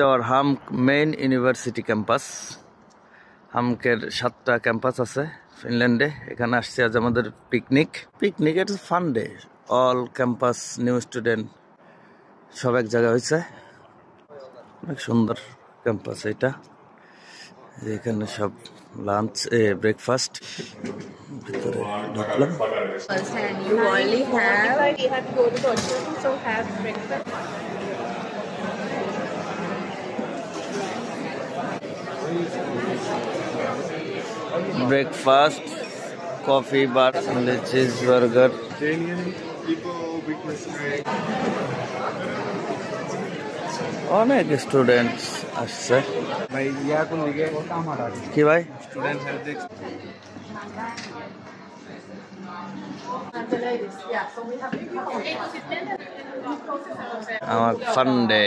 our HAMK main university campus. হামকের 7টা campus আছে ফিনল্যান্ডে। এখানে আসছে আজ আমাদের পিকনিক এটা fun day. All campus new student সব এক জায়গায় হয়েছে। অনেক সুন্দর ক্যাম্পাস এটা। এখানে সব লাঞ্চ ব্রেকফাস্ট ভিতরে ঢুকলাম। ব্রেকফাস্ট, কফি, বার, চিজ বার্গার। অনেক স্টুডেন্টস আসছে। কি ভাই? আমার ফান্ডে